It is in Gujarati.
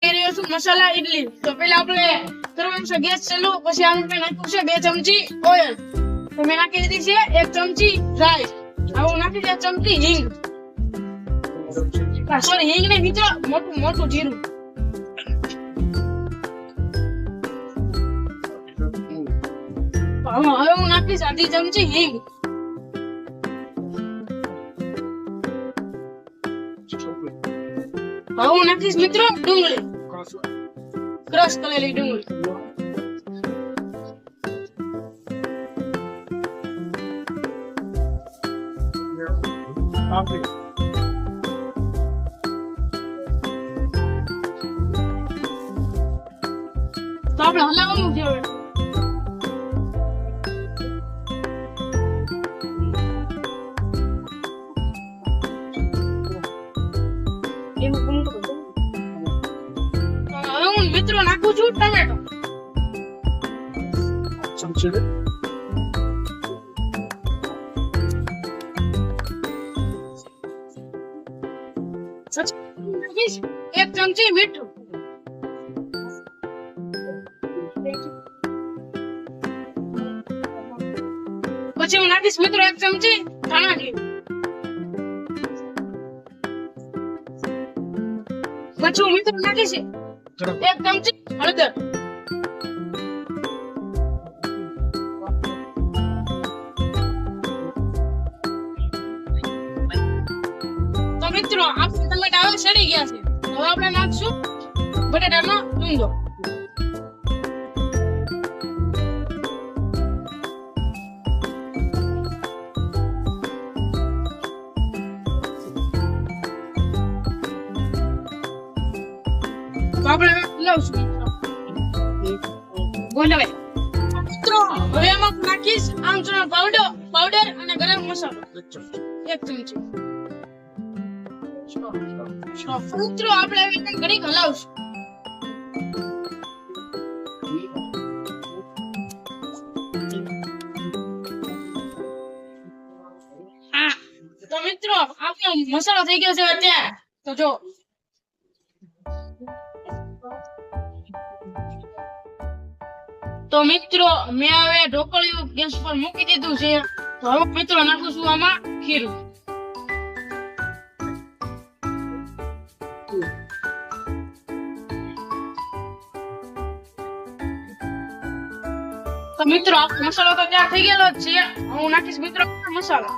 મસાલા ઇડલી તો પેલા આપણે કરવાનું છે ગેસ ચાલુ, પછી આનું મેં નાખ્યું છે 2 ચમચી ઓઇલ, તો મેં નાખી દીધી છે 1 ચમચી રાઈ, હવે નાખી દે 1 ચમચી હિંગ, સોરી હિંગ ને મિત્રો મોટું જીરું, હવે હું નાખીશ અડધી ચમચી હિંગ, હવે હું નાખીશ મિત્રો ડુંગળી, ક્રશ કરેલી ડુંગળી, તો આપણે હલાવવાનું છે હવે. હવે હું મિત્રો નાખું છું ટમેટો, નાખીશ 1 ચમચી મીઠું, પછી હું નાખીશ મિત્રો 1 ચમચી ધાણા જીરું, પછી હું મિત્રો નાખીશ 1 ચમચી હળદર, તો મિત્રો આપણે ટમેટા હવે સડી ગયા છે, હવે આપણે નાખશું બટાટાનો ડુંગળો, આપણે લઉશું બોલો મિત્રો. હવે એમાં નાખીશ આમચૂર પાવડર અને ગરમ મસાલો 1 ચમચી. મિત્રો આપણે હવે ઘડીક હલાવશું. તો મિત્રો આપણો મસાલો થઈ ગયો છે અત્યારે, તો જો તો મિત્રો મેં હવે ઢોકળિયું ગેસ પર મૂકી દીધું છે, તો હવે મિત્રો નાખું છું આમાં ખીરું. તો મિત્રો આપણો મસાલો તો તૈયાર થઈ ગયેલો જ છે, હું નાખીશ મિત્રો મસાલો.